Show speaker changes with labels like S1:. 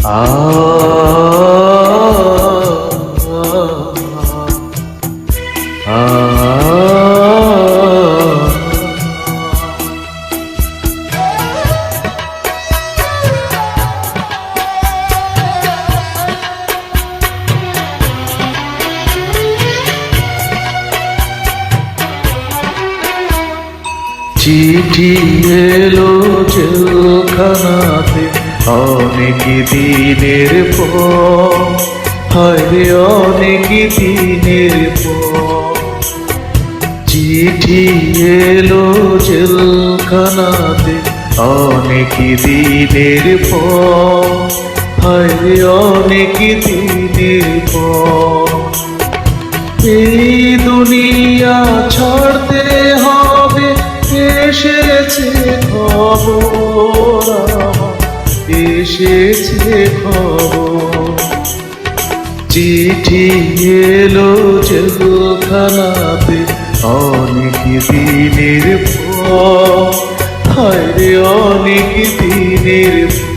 S1: আ চিঠি এলো জেলখানাতে অনেক দিনের পর, হায়রে অনেক দিনের পর। চিঠি এলো জেলখানাতে অনেক দিনের পর, হায়রে অনেক দিনের পর। এই দুনিয়া ছাড়তে হবে, এসেছে খবর আমার, এসেছে খবর। চিঠি এলো জেলখানাতে অনেক দিনের পর, হায়রে অনেক দিনের পর।